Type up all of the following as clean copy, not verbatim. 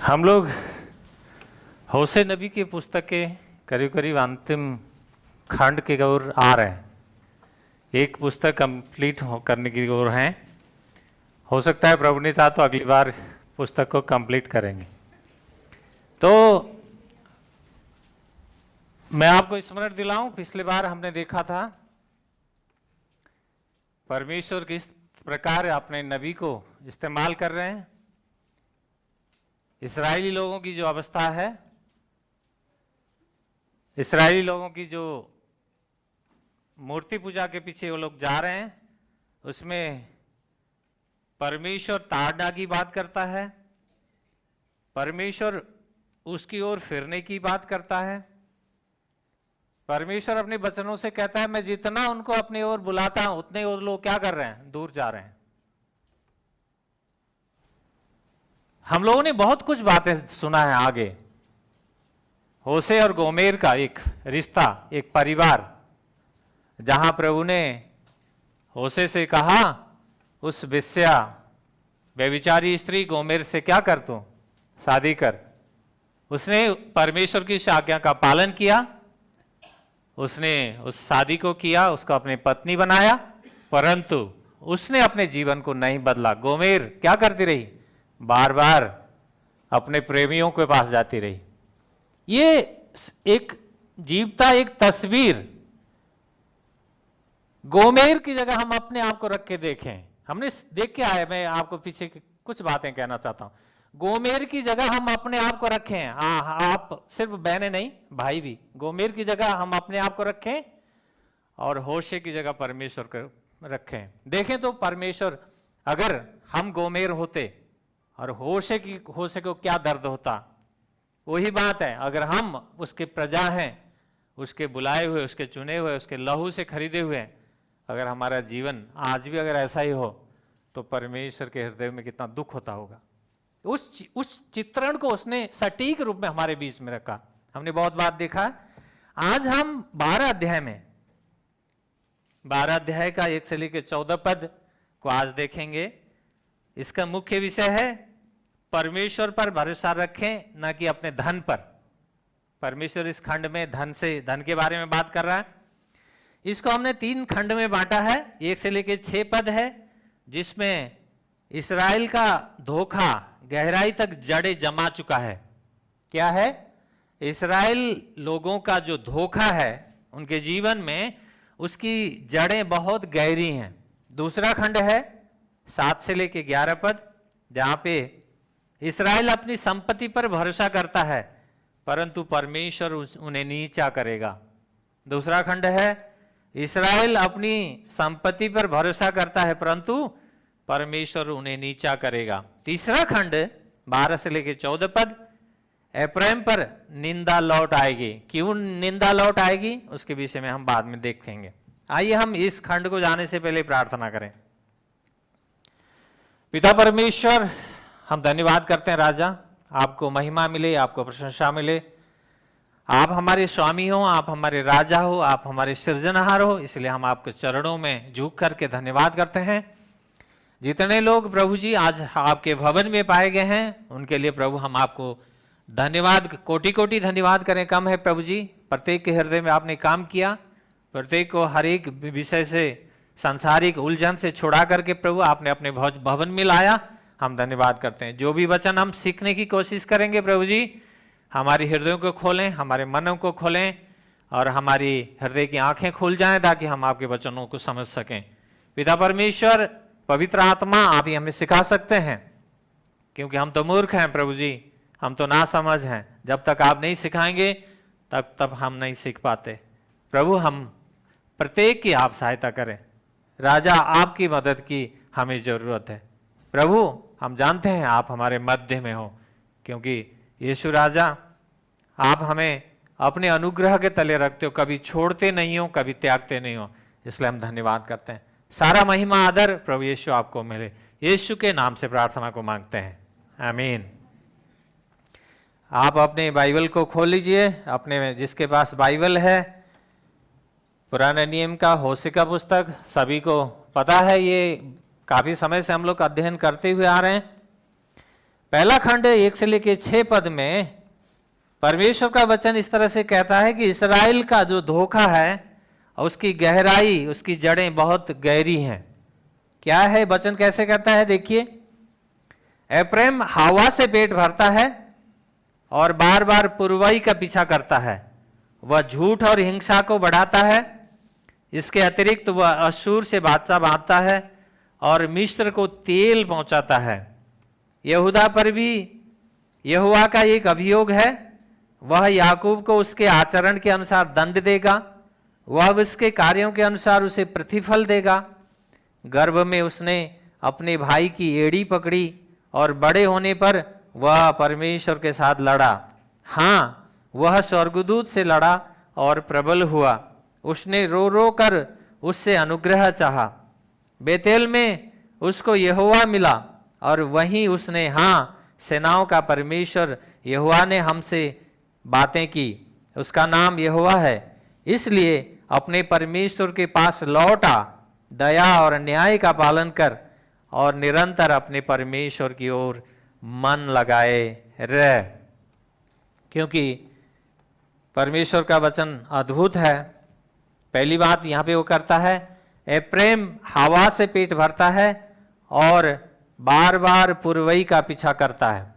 हम लोग होशे नबी की पुस्तक के करीब करीब अंतिम खंड के ओर आ रहे हैं। एक पुस्तक कंप्लीट करने की ओर हैं। हो सकता है प्रभु ने चाहा तो अगली बार पुस्तक को कंप्लीट करेंगे। तो मैं आपको स्मरण दिलाऊं, पिछले बार हमने देखा था परमेश्वर किस प्रकार अपने नबी को इस्तेमाल कर रहे हैं। इस्राएली लोगों की जो अवस्था है, इस्राएली लोगों की जो मूर्ति पूजा के पीछे वो लोग जा रहे हैं, उसमें परमेश्वर ताड़ना की बात करता है, परमेश्वर उसकी ओर फिरने की बात करता है। परमेश्वर अपने वचनों से कहता है मैं जितना उनको अपनी ओर बुलाता हूं उतने वो लोग क्या कर रहे हैं, दूर जा रहे हैं। हम लोगों ने बहुत कुछ बातें सुना है आगे। होशे और गोमेर का एक रिश्ता, एक परिवार, जहां प्रभु ने होशे से कहा उस वेश्या व्यभिचारी स्त्री गोमेर से क्या कर तू, शादी कर। उसने परमेश्वर की इस आज्ञा का पालन किया, उसने उस शादी को किया, उसको अपनी पत्नी बनाया, परंतु उसने अपने जीवन को नहीं बदला। गोमेर क्या करती रही, बार बार अपने प्रेमियों के पास जाती रही। ये एक जीवता एक तस्वीर। गोमेर की जगह हम अपने आप को रख के देखें। हमने देख के आए, मैं आपको पीछे कुछ बातें कहना चाहता हूं। गोमेर की जगह हम अपने आप को रखें। आप सिर्फ बहनें नहीं, भाई भी। गोमेर की जगह हम अपने आप को रखें और होशे की जगह परमेश्वर को रखें। देखें तो परमेश्वर, अगर हम गोमेर होते और होशे को क्या दर्द होता। वही बात है, अगर हम उसके प्रजा हैं, उसके बुलाए हुए, उसके चुने हुए, उसके लहू से खरीदे हुए, अगर हमारा जीवन आज भी अगर ऐसा ही हो तो परमेश्वर के हृदय में कितना दुख होता होगा। उस चित्रण को उसने सटीक रूप में हमारे बीच में रखा। हमने बहुत बात देखा। आज हम 12 अध्याय में, 12 अध्याय का 1 से लेकर 14 पद को आज देखेंगे। इसका मुख्य विषय है परमेश्वर पर भरोसा रखें, ना कि अपने धन पर। परमेश्वर इस खंड में धन के बारे में बात कर रहा है। इसको हमने 3 खंड में बांटा है। 1 से लेकर 6 पद है, जिसमें इस्राएल का धोखा गहराई तक जड़े जमा चुका है। क्या है? इस्राएल लोगों का जो धोखा है उनके जीवन में, उसकी जड़ें बहुत गहरी हैं। दूसरा खंड है 7 से लेकर 11 पद, जहां पे इस्राएल अपनी संपत्ति पर भरोसा करता है, परंतु परमेश्वर उन्हें नीचा करेगा। दूसरा खंड है इस्राएल अपनी संपत्ति पर भरोसा करता है, परंतु परमेश्वर उन्हें नीचा करेगा। तीसरा खंड 12 से लेकर 14 पद, एफ्राइम पर निंदा लौट आएगी। क्यों निंदा लौट आएगी, उसके विषय में हम बाद में देखेंगे। आइए हम इस खंड को जाने से पहले प्रार्थना करें। पिता परमेश्वर, हम धन्यवाद करते हैं राजा, आपको महिमा मिले, आपको प्रशंसा मिले। आप हमारे स्वामी हो, आप हमारे राजा हो, आप हमारे सृजनहार हो, इसलिए हम आपके चरणों में झुक करके धन्यवाद करते हैं। जितने लोग प्रभु जी आज आपके भवन में पाए गए हैं, उनके लिए प्रभु हम आपको धन्यवाद, कोटि कोटि धन्यवाद करें कम है। प्रभु जी, प्रत्येक के हृदय में आपने काम किया, प्रत्येक को हर एक विषय से, सांसारिक उलझन से छुड़ा करके प्रभु आपने अपने भवन में लाया। हम धन्यवाद करते हैं। जो भी वचन हम सीखने की कोशिश करेंगे प्रभु जी, हमारी हृदयों को खोलें, हमारे मनों को खोलें और हमारी हृदय की आंखें खुल जाएं, ताकि हम आपके वचनों को समझ सकें। पिता परमेश्वर, पवित्र आत्मा, आप ही हमें सिखा सकते हैं, क्योंकि हम तो मूर्ख हैं प्रभु जी, हम तो ना समझ हैं। जब तक आप नहीं सिखाएंगे तब हम नहीं सीख पाते। प्रभु, हम प्रत्येक की आप सहायता करें। राजा, आपकी मदद की हमें जरूरत है। प्रभु, हम जानते हैं आप हमारे मध्य में हो, क्योंकि यीशु राजा, आप हमें अपने अनुग्रह के तले रखते हो, कभी छोड़ते नहीं हो, कभी त्यागते नहीं हो। इसलिए हम धन्यवाद करते हैं। सारा महिमा आदर प्रभु यीशु आपको मिले। यीशु के नाम से प्रार्थना को मांगते हैं, आमीन। आप अपने बाइबल को खोल लीजिए, अपने में जिसके पास बाइबल है, पुराने नियम का होशे का पुस्तक, सभी को पता है, ये काफी समय से हम लोग अध्ययन करते हुए आ रहे हैं। पहला खंड 1 से लेकर 6 पद में परमेश्वर का वचन इस तरह से कहता है कि इस्राएल का जो धोखा है उसकी गहराई, उसकी जड़ें बहुत गहरी हैं। क्या है वचन, कैसे कहता है, देखिए। एप्रैम हवा से पेट भरता है और बार बार पुरवाई का पीछा करता है। वह झूठ और हिंसा को बढ़ाता है। इसके अतिरिक्त वह अशूर से बादशाह बांधता है और मिस्र को तेल पहुंचाता है। यहूदा पर भी यहोवा का एक अभियोग है। वह याकूब को उसके आचरण के अनुसार दंड देगा। वह उसके कार्यों के अनुसार उसे प्रतिफल देगा। गर्भ में उसने अपने भाई की एड़ी पकड़ी और बड़े होने पर वह परमेश्वर के साथ लड़ा। हाँ, वह स्वर्गदूत से लड़ा और प्रबल हुआ। उसने रो रो कर उससे अनुग्रह चाहा। बेतेल में उसको यहोवा मिला और वहीं उसने, हाँ, सेनाओं का परमेश्वर यहोवा ने हमसे बातें की। उसका नाम यहोवा है। इसलिए अपने परमेश्वर के पास लौट आ, दया और न्याय का पालन कर और निरंतर अपने परमेश्वर की ओर मन लगाए रह, क्योंकि परमेश्वर का वचन अद्भुत है। पहली बात यहां पे वो करता है, एप्रैम हवा से पेट भरता है और बार बार पुरवई का पीछा करता है।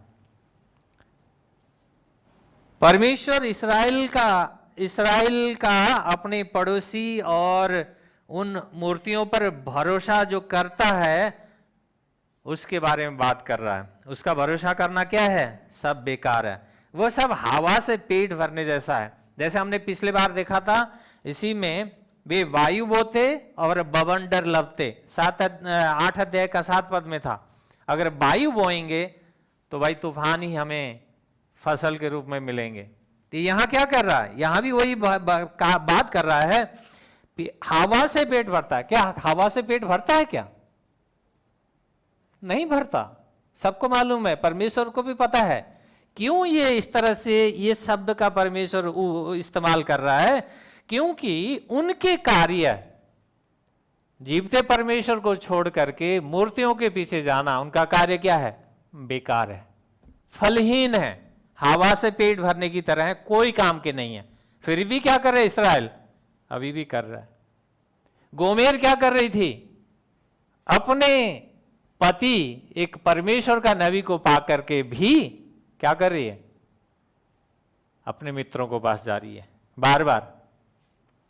परमेश्वर इसराइल का अपने पड़ोसी और उन मूर्तियों पर भरोसा जो करता है उसके बारे में बात कर रहा है। उसका भरोसा करना क्या है, सब बेकार है। वो सब हवा से पेट भरने जैसा है। जैसे हमने पिछले बार देखा था, इसी में वे वायु बोते और बवंडर लवते। 8 अध्याय का 7 पद में था, अगर वायु बोएंगे तो भाई तूफान ही हमें फसल के रूप में मिलेंगे। तो यहाँ क्या कर रहा है, यहाँ भी वही बात कर रहा है, हवा से पेट भरता है। क्या हवा से पेट भरता है क्या? नहीं भरता। सबको मालूम है, परमेश्वर को भी पता है क्यों ये इस तरह से ये शब्द का परमेश्वर इस्तेमाल कर रहा है। क्योंकि उनके कार्य, जीवते परमेश्वर को छोड़ करके मूर्तियों के पीछे जाना, उनका कार्य क्या है, बेकार है, फलहीन है, हवा से पेट भरने की तरह है, कोई काम के नहीं है। फिर भी क्या कर रहे इस्राएल, अभी भी कर रहा है। गोमेर क्या कर रही थी, अपने पति एक परमेश्वर का नबी को पा करके भी क्या कर रही है, अपने मित्रों को पास जा रही है बार बार।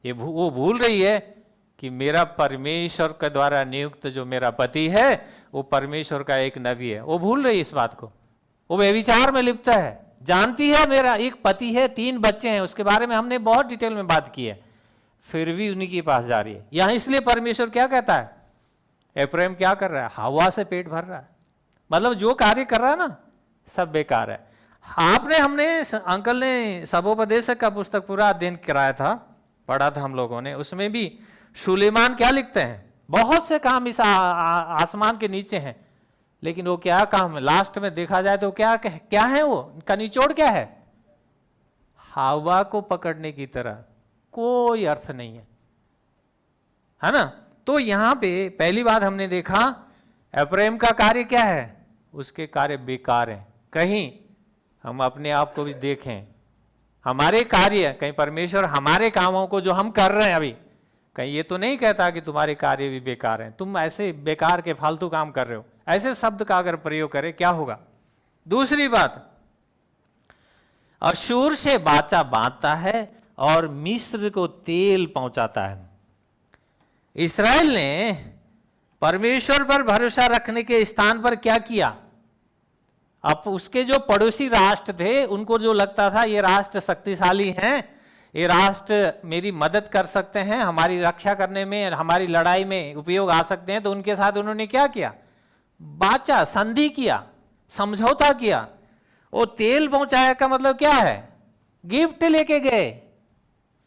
ये वो भूल रही है कि मेरा परमेश्वर के द्वारा नियुक्त जो मेरा पति है वो परमेश्वर का एक नबी है। वो भूल रही है इस बात को। वो व्यभिचार में लिप्त है, जानती है मेरा एक पति है, 3 बच्चे हैं, उसके बारे में हमने बहुत डिटेल में बात की है, फिर भी उन्हीं के पास जा रही है। यहां इसलिए परमेश्वर क्या कहता है, एप्रैम क्या कर रहा है, हवा से पेट भर रहा है। मतलब जो कार्य कर रहा है ना, सब बेकार है। हमने अंकल ने सबोपदेशक का पुस्तक पूरा अध्ययन कराया था, पढ़ा था हम लोगों ने। उसमें भी सुलेमान क्या लिखते हैं, बहुत से काम इस आसमान के नीचे हैं, लेकिन वो क्या काम है, लास्ट में देखा जाए तो क्या है, वो उनका निचोड़ क्या है, हवा को पकड़ने की तरह, कोई अर्थ नहीं है ना। तो यहां पे पहली बात हमने देखा, एप्रैम का कार्य क्या है, उसके कार्य बेकार हैं। कहीं हम अपने आप को भी देखें, हमारे कार्य, कहीं परमेश्वर हमारे कामों को जो हम कर रहे हैं अभी, कहीं ये तो नहीं कहता कि तुम्हारे कार्य भी बेकार हैं, तुम ऐसे बेकार के फालतू काम कर रहे हो, ऐसे शब्द का अगर प्रयोग करें क्या होगा। दूसरी बात, अशूर से बाचा बांधता है और मिस्र को तेल पहुंचाता है। इस्राएल ने परमेश्वर पर भरोसा रखने के स्थान पर क्या किया, अब उसके जो पड़ोसी राष्ट्र थे उनको जो लगता था ये राष्ट्र शक्तिशाली हैं, ये राष्ट्र मेरी मदद कर सकते हैं, हमारी रक्षा करने में, हमारी लड़ाई में उपयोग आ सकते हैं, तो उनके साथ उन्होंने क्या किया, बाचा, संधि किया, समझौता किया। वो तेल पहुंचाया का मतलब क्या है, गिफ्ट लेके गए।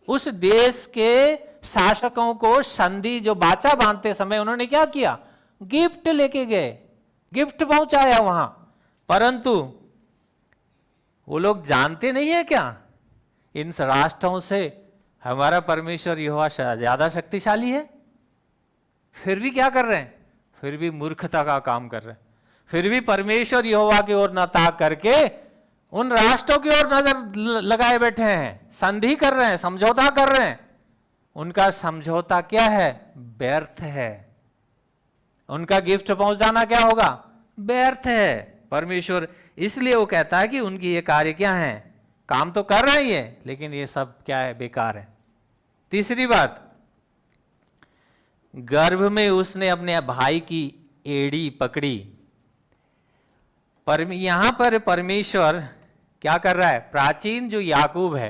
उस देश के शासकों को संधि जो बाचा बांधते समय उन्होंने क्या किया, गिफ्ट लेके गए, गिफ्ट पहुंचाया वहां। परंतु वो लोग जानते नहीं है क्या, इन राष्ट्रों से हमारा परमेश्वर यहोवा ज्यादा शक्तिशाली है। फिर भी क्या कर रहे हैं, फिर भी मूर्खता का काम कर रहे हैं, फिर भी परमेश्वर यहोवा की ओर न ताक करके उन राष्ट्रों की ओर नजर लगाए बैठे हैं, संधि कर रहे हैं, समझौता कर रहे हैं। उनका समझौता क्या है? व्यर्थ है। उनका गिफ्ट पहुंचाना क्या होगा? व्यर्थ है। परमेश्वर इसलिए वो कहता है कि उनकी ये कार्य क्या है? काम तो कर रही है लेकिन ये सब क्या है? बेकार है। तीसरी बात, गर्भ में उसने अपने भाई की एड़ी पकड़ी। यहां पर परमेश्वर क्या कर रहा है? प्राचीन जो याकूब है,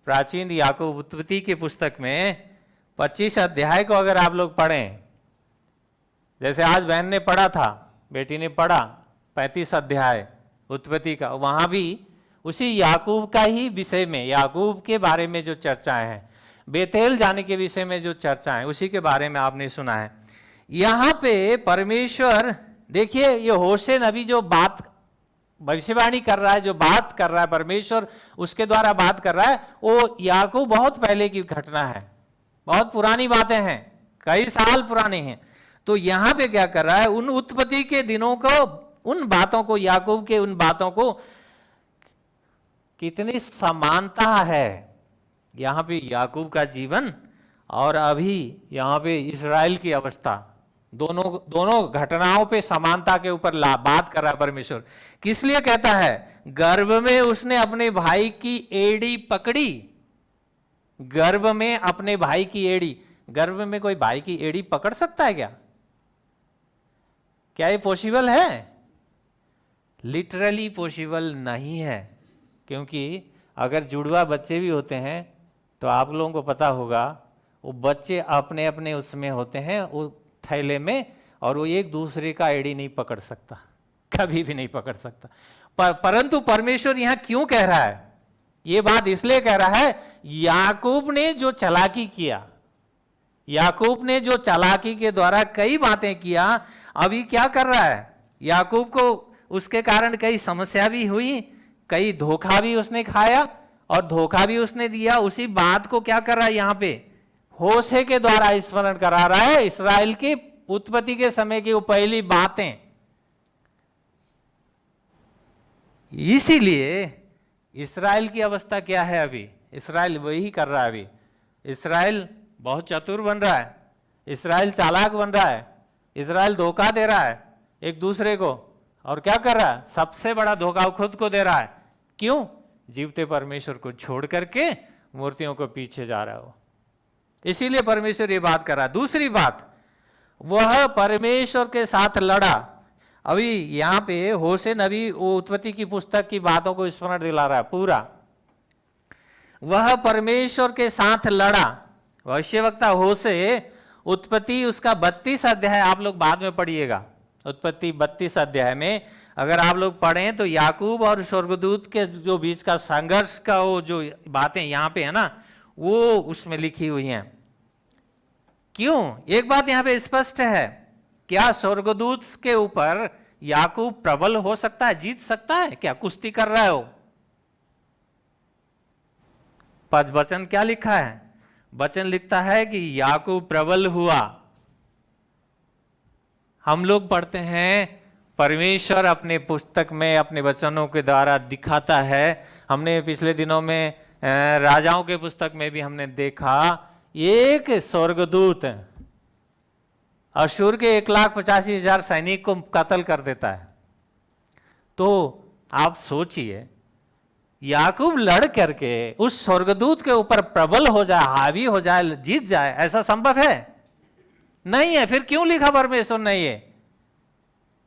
प्राचीन याकूब उत्पत्ति की पुस्तक में 25 अध्याय को अगर आप लोग पढ़ें, जैसे आज बहन ने पढ़ा था, बेटी ने पढ़ा 35 अध्याय उत्पत्ति का, वहां भी उसी याकूब का ही विषय में, याकूब के बारे में जो चर्चाएं हैं, बेतेल जाने के विषय में जो चर्चाएं, उसी के बारे में आपने सुना है। यहां पे परमेश्वर देखिए, ये होशे नबी जो बात भविष्यवाणी कर रहा है, जो बात कर रहा है परमेश्वर उसके द्वारा बात कर रहा है, वो याकूब बहुत पहले की घटना है, बहुत पुरानी बातें हैं, कई साल पुराने हैं। तो यहां पे क्या कर रहा है? उन उत्पत्ति के दिनों को, उन बातों को, याकूब के उन बातों को, कितनी समानता है यहां पे याकूब का जीवन और अभी यहां पे इस्राएल की अवस्था, दोनों घटनाओं पे समानता के ऊपर बात कर रहा है परमेश्वर। किस लिए कहता है? गर्भ में उसने अपने भाई की एड़ी पकड़ी। गर्भ में अपने भाई की एड़ी, गर्भ में कोई भाई की एड़ी पकड़ सकता है क्या? क्या ये पॉसिबल है? लिटरली पॉसिबल नहीं है, क्योंकि अगर जुड़वा बच्चे भी होते हैं तो आप लोगों को पता होगा, वो बच्चे अपने अपने उसमें होते हैं, वो थैले में, और वो एक दूसरे का एड़ी नहीं पकड़ सकता, कभी भी नहीं पकड़ सकता। परंतु परमेश्वर यहां क्यों कह रहा है ये बात? इसलिए कह रहा है, याकूब ने जो चालाकी किया, याकूब ने जो चालाकी के द्वारा कई बातें किया, अभी क्या कर रहा है? याकूब को उसके कारण कई समस्या भी हुई, कई धोखा भी उसने खाया और धोखा भी उसने दिया। उसी बात को क्या कर रहा है यहां पे? होशे के द्वारा स्मरण करा रहा है, इस्राएल की उत्पत्ति के समय की वो पहली बातें। इसीलिए इस्राएल की अवस्था क्या है अभी? इस्राएल वही कर रहा है अभी। इस्राएल बहुत चतुर बन रहा है, इस्राएल चालाक बन रहा है, इस्राएल धोखा दे रहा है एक दूसरे को, और क्या कर रहा है? सबसे बड़ा धोखा खुद को दे रहा है। क्यों? जीवते परमेश्वर को छोड़ करके मूर्तियों को पीछे जा रहा हो। इसीलिए परमेश्वर ये बात कर रहा है। दूसरी बात, वह परमेश्वर के साथ लड़ा। अभी यहां पे होशे नबी वो उत्पत्ति की पुस्तक की बातों को स्मरण दिला रहा है पूरा। वह परमेश्वर के साथ लड़ा। भविष्यवक्ता होशे उत्पत्ति उसका 32 अध्याय आप लोग बाद में पढ़िएगा। उत्पत्ति 32 अध्याय में अगर आप लोग पढ़ें तो याकूब और स्वर्गदूत के जो बीच का संघर्ष का वो जो बातें यहाँ पे है ना, वो उसमें लिखी हुई हैं। क्यों? एक बात यहाँ पे स्पष्ट है, क्या स्वर्गदूत के ऊपर याकूब प्रबल हो सकता है, जीत सकता है क्या? कुश्ती कर रहा है वो। वचन क्या लिखा है? वचन लिखता है कि याकूब प्रबल हुआ। हम लोग पढ़ते हैं परमेश्वर अपने पुस्तक में अपने वचनों के द्वारा दिखाता है। हमने पिछले दिनों में राजाओं के पुस्तक में भी हमने देखा, एक स्वर्गदूत अशूर के 1,85,000 सैनिक को कत्ल कर देता है। तो आप सोचिए, याकूब लड़ करके उस स्वर्गदूत के ऊपर प्रबल हो जाए, हावी हो जाए, जीत जाए, ऐसा संभव है? नहीं है। फिर क्यों लिखा परमेश्वर ने ये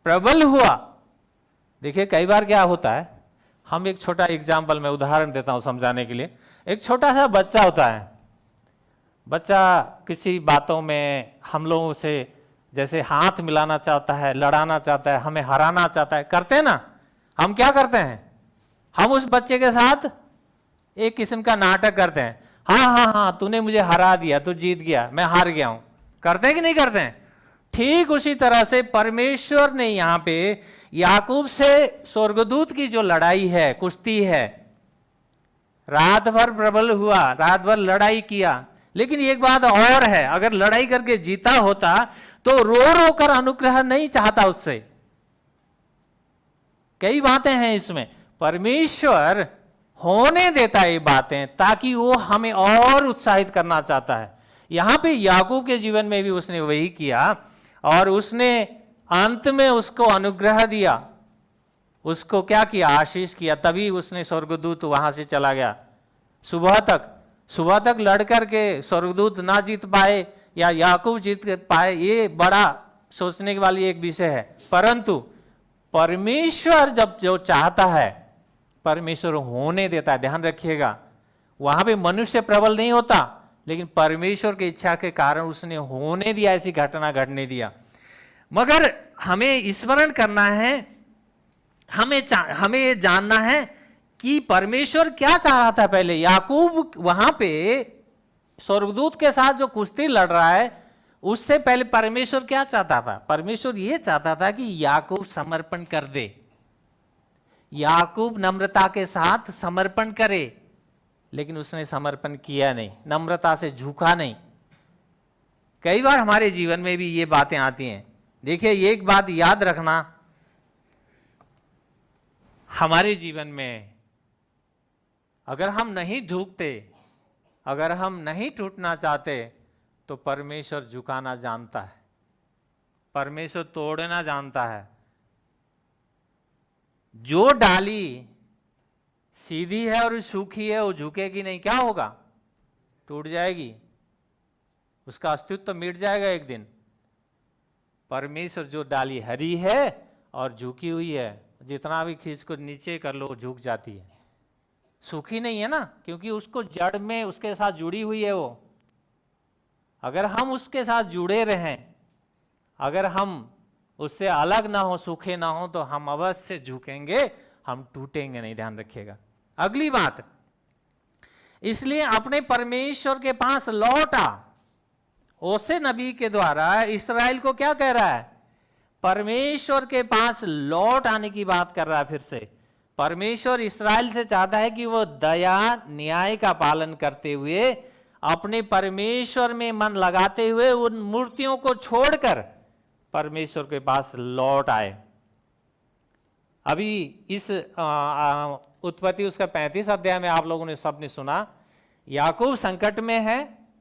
प्रबल हुआ? देखिए कई बार क्या होता है, हम एक छोटा एग्जाम्पल में उदाहरण देता हूं समझाने के लिए। एक छोटा सा बच्चा होता है, बच्चा किसी बातों में हम लोगों से जैसे हाथ मिलाना चाहता है, लड़ाना चाहता है, हमें हराना चाहता है, करते हैं ना? हम क्या करते हैं? हम उस बच्चे के साथ एक किस्म का नाटक करते हैं। हाँ हाँ हाँ, तूने मुझे हरा दिया, तू जीत गया, मैं हार गया हूं। करते हैं कि नहीं करते हैं? ठीक उसी तरह से परमेश्वर ने यहां पे याकूब से स्वर्गदूत की जो लड़ाई है, कुश्ती है, रात भर प्रबल हुआ, रात भर लड़ाई किया। लेकिन एक बात और है, अगर लड़ाई करके जीता होता तो रो रो कर अनुग्रह नहीं चाहता उससे, कई बातें हैं इसमें। परमेश्वर होने देता है ये बातें ताकि वो हमें और उत्साहित करना चाहता है। यहां पे याकूब के जीवन में भी उसने वही किया और उसने अंत में उसको अनुग्रह दिया, उसको क्या किया, आशीष किया। तभी उसने स्वर्गदूत वहां से चला गया। सुबह तक लड़ करके स्वर्गदूत ना जीत पाए या याकूब जीत पाए, ये बड़ा सोचने वाली एक विषय है। परंतु परमेश्वर जब जो चाहता है परमेश्वर होने देता है। ध्यान रखिएगा, वहां पे मनुष्य प्रबल नहीं होता, लेकिन परमेश्वर की इच्छा के कारण उसने होने दिया, ऐसी घटना घटने दिया। मगर हमें स्मरण करना है, हमें ये जानना है कि परमेश्वर क्या चाह रहा था। पहले याकूब वहां पे स्वर्गदूत के साथ जो कुश्ती लड़ रहा है, उससे पहले परमेश्वर क्या चाहता था? परमेश्वर ये चाहता था कि याकूब समर्पण कर दे, याकूब नम्रता के साथ समर्पण करे। लेकिन उसने समर्पण किया नहीं, नम्रता से झुका नहीं। कई बार हमारे जीवन में भी ये बातें आती हैं। देखिए, एक बात याद रखना, हमारे जीवन में अगर हम नहीं झुकते, अगर हम नहीं टूटना चाहते, तो परमेश्वर झुकाना जानता है, परमेश्वर तोड़ना जानता है। जो डाली सीधी है और सूखी है, वो झुकेगी नहीं, क्या होगा? टूट जाएगी, उसका अस्तित्व तो मिट जाएगा एक दिन। परमेश्वर जो डाली हरी है और झुकी हुई है, जितना भी खींच को नीचे कर लो झुक जाती है, सूखी नहीं है ना, क्योंकि उसको जड़ में उसके साथ जुड़ी हुई है वो। अगर हम उसके साथ जुड़े रहें, अगर हम उससे अलग ना हो, सूखे ना हो, तो हम अवश्य झुकेंगे, हम टूटेंगे नहीं। ध्यान रखिएगा। अगली बात, इसलिए अपने परमेश्वर के पास लौटा। ओसे नबी के द्वारा इस्राएल को क्या कह रहा है? परमेश्वर के पास लौट आने की बात कर रहा है। फिर से परमेश्वर इस्राएल से चाहता है कि वो दया न्याय का पालन करते हुए, अपने परमेश्वर में मन लगाते हुए, उन मूर्तियों को छोड़कर परमेश्वर के पास लौट आए। अभी इस उत्पत्ति उसका 35 अध्याय में आप लोगों ने सबने सुना, याकूब संकट में है,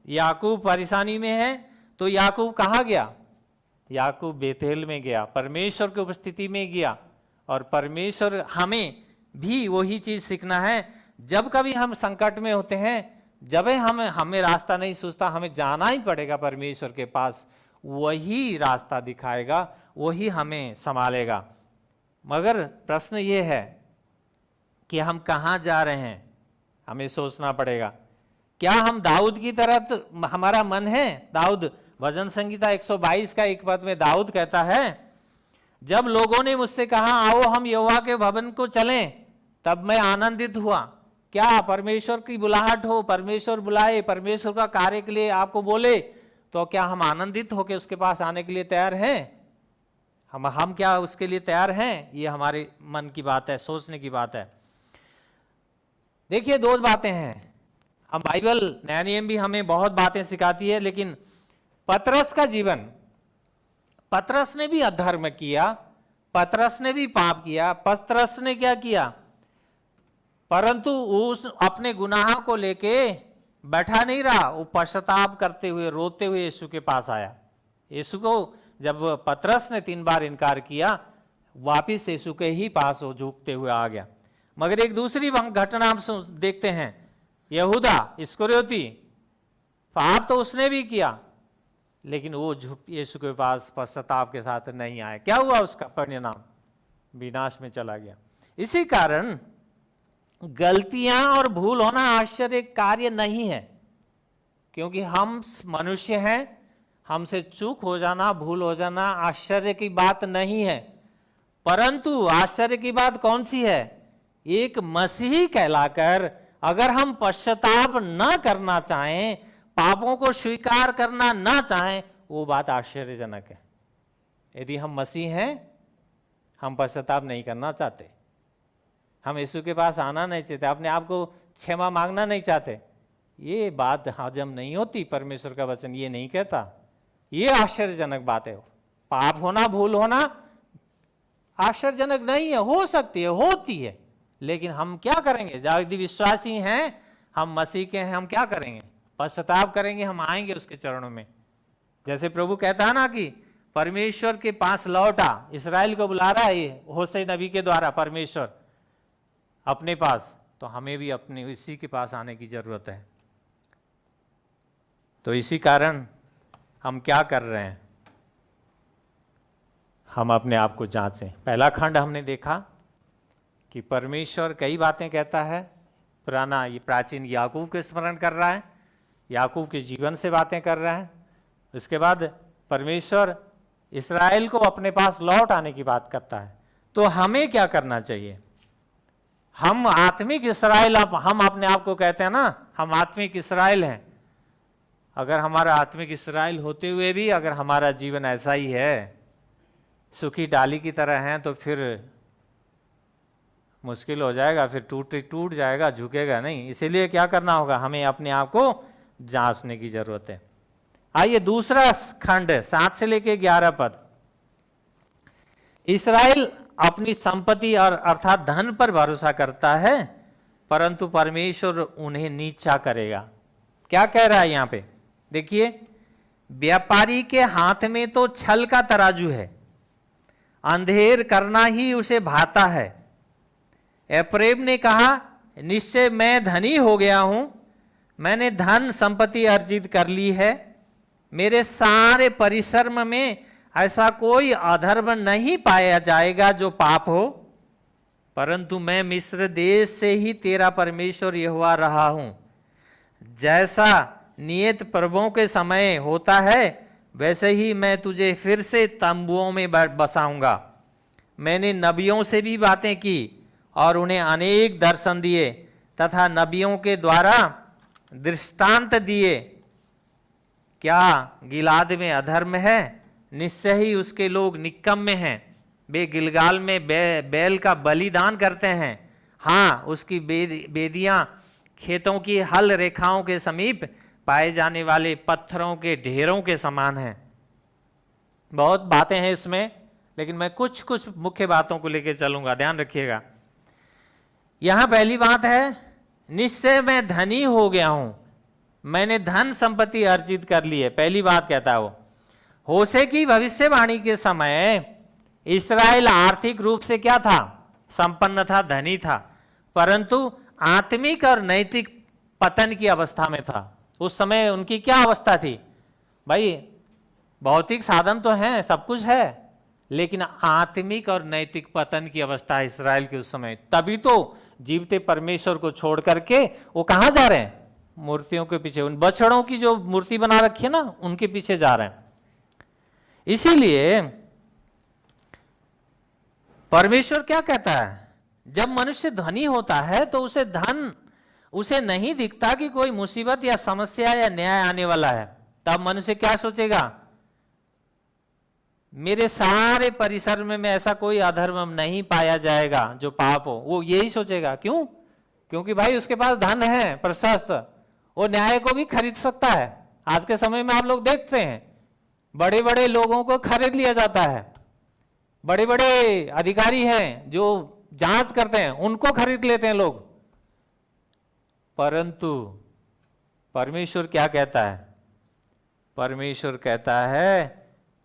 याकूब परेशानी में है, तो याकूब कहाँ गया? याकूब बेतेल में गया, परमेश्वर की उपस्थिति में गया। और परमेश्वर, हमें भी वही चीज सीखना है। जब कभी हम संकट में होते हैं, जब हमें रास्ता नहीं सूझता, हमें जाना ही पड़ेगा परमेश्वर के पास। वही रास्ता दिखाएगा, वही हमें संभालेगा। मगर प्रश्न ये है कि हम कहाँ जा रहे हैं, हमें सोचना पड़ेगा। क्या हम दाऊद की तरह हमारा मन है? दाऊद, भजन संगीता 122 का एक पद में दाऊद कहता है, जब लोगों ने मुझसे कहा आओ हम यहोवा के भवन को चलें, तब मैं आनंदित हुआ। क्या परमेश्वर की बुलाहट हो, परमेश्वर बुलाए, परमेश्वर का कार्य के लिए आपको बोले, तो क्या हम आनंदित होकर उसके पास आने के लिए तैयार हैं? हम क्या उसके लिए तैयार हैं? ये हमारे मन की बात है, सोचने की बात है। देखिए, दो बातें हैं। हम बाइबल, नया नियम भी हमें बहुत बातें सिखाती है, लेकिन पतरस का जीवन, पतरस ने भी अधर्म किया, पतरस ने भी पाप किया। पतरस ने क्या किया? परंतु उस अपने गुनाह को लेके बैठा नहीं रहा, वो पश्चाताप करते हुए, रोते हुए यीशु के पास आया। यीशु को जब पतरस ने 3 बार इनकार किया, वापिस यीशु के ही पास वो झुकते हुए आ गया। मगर एक दूसरी घटना हम देखते हैं, यहूदा इस्करियोती, पाप तो उसने भी किया, लेकिन वो यीशु के पास पश्चाताप के साथ नहीं आया। क्या हुआ? उसका परिणाम विनाश में चला गया। इसी कारण गलतियां और भूल होना आश्चर्य कार्य नहीं है, क्योंकि हम मनुष्य हैं, हमसे चूक हो जाना, भूल हो जाना आश्चर्य की बात नहीं है। परंतु आश्चर्य की बात कौन सी है? एक मसीही कहलाकर अगर हम पश्चाताप न करना चाहें, पापों को स्वीकार करना ना चाहें, वो बात आश्चर्यजनक है। यदि हम मसीह हैं, हम पश्चाताप नहीं करना चाहते, हम यीशु के पास आना नहीं चाहते, अपने आप को क्षमा मांगना नहीं चाहते, ये बात हजम नहीं होती। परमेश्वर का वचन ये नहीं कहता। ये आश्चर्यजनक बात है। पाप होना, भूल होना आश्चर्यजनक नहीं है, हो सकती है, होती है, लेकिन हम क्या करेंगे? यदि विश्वासी हैं, हम मसीह के हैं, हम क्या करेंगे? पश्चाताप करेंगे, हम आएंगे उसके चरणों में। जैसे प्रभु कहता है ना कि परमेश्वर के पास लौटा, इसराइल को बुला रहा है ये होशे नबी के द्वारा परमेश्वर अपने पास, तो हमें भी अपने इसी के पास आने की जरूरत है। तो इसी कारण हम क्या कर रहे हैं? हम अपने आप को जांचें। पहला खंड हमने देखा कि परमेश्वर कई बातें कहता है, पुराना ये प्राचीन याकूब के स्मरण कर रहा है, याकूब के जीवन से बातें कर रहा है। उसके बाद परमेश्वर इस्राएल को अपने पास लौट आने की बात करता है। तो हमें क्या करना चाहिए? हम आत्मिक इस्राएल, हम अपने आप को कहते हैं ना हम आत्मिक इस्राएल हैं। अगर हमारा आत्मिक इस्राएल होते हुए भी अगर हमारा जीवन ऐसा ही है, सूखी डाली की तरह है, तो फिर मुश्किल हो जाएगा, फिर टूट जाएगा, झुकेगा नहीं। इसीलिए क्या करना होगा? हमें अपने आप को जांचने की जरूरत है। आइए दूसरा खंड 7 से लेके 11 पद। इस्राएल अपनी संपत्ति और अर्थात धन पर भरोसा करता है, परंतु परमेश्वर उन्हें नीचा करेगा। क्या कह रहा है यहां पे? देखिए, व्यापारी के हाथ में तो छल का तराजू है, अंधेर करना ही उसे भाता है। एफ्रेम ने कहा, निश्चय मैं धनी हो गया हूं, मैंने धन संपत्ति अर्जित कर ली है, मेरे सारे परिश्रम में ऐसा कोई अधर्म नहीं पाया जाएगा जो पाप हो। परंतु मैं मिस्र देश से ही तेरा परमेश्वर यहोवा रहा हूं। जैसा नियत पर्वों के समय होता है, वैसे ही मैं तुझे फिर से तंबुओं में बसाऊंगा। मैंने नबियों से भी बातें की और उन्हें अनेक दर्शन दिए तथा नबियों के द्वारा दृष्टांत दिए। क्या गिलाद में अधर्म है? निश्चय ही उसके लोग निकम्मे हैं। वे गिलगाल में बैल का बलिदान करते हैं। हाँ, उसकी बेदियां खेतों की हल रेखाओं के समीप पाए जाने वाले पत्थरों के ढेरों के समान हैं। बहुत बातें हैं इसमें, लेकिन मैं कुछ कुछ मुख्य बातों को लेकर चलूंगा, ध्यान रखिएगा। यहां पहली बात है, निश्चय मैं धनी हो गया हूं, मैंने धन संपत्ति अर्जित कर ली है। पहली बात कहता है वो। होशे की भविष्यवाणी के समय इस्राएल आर्थिक रूप से क्या था? संपन्न था, धनी था, परंतु आत्मिक और नैतिक पतन की अवस्था में था। उस समय उनकी क्या अवस्था थी? भाई भौतिक साधन तो हैं, सब कुछ है, लेकिन आत्मिक और नैतिक पतन की अवस्था है इस्राएल की उस समय। तभी तो जीवते परमेश्वर को छोड़ करके वो कहां जा रहे हैं? मूर्तियों के पीछे, उन बछड़ों की जो मूर्ति बना रखी है ना, उनके पीछे जा रहे हैं। इसीलिए परमेश्वर क्या कहता है? जब मनुष्य धनी होता है तो उसे नहीं दिखता कि कोई मुसीबत या समस्या या न्याय आने वाला है। तब मनुष्य क्या सोचेगा? मेरे सारे परिश्रम में ऐसा कोई अधर्म नहीं पाया जाएगा जो पाप हो। वो यही सोचेगा। क्यों? क्योंकि भाई उसके पास धन है प्रशस्त, वो न्याय को भी खरीद सकता है। आज के समय में आप लोग देखते हैं, बड़े बड़े लोगों को खरीद लिया जाता है। बड़े बड़े अधिकारी हैं जो जांच करते हैं, उनको खरीद लेते हैं लोग। परंतु परमेश्वर क्या कहता है? परमेश्वर कहता है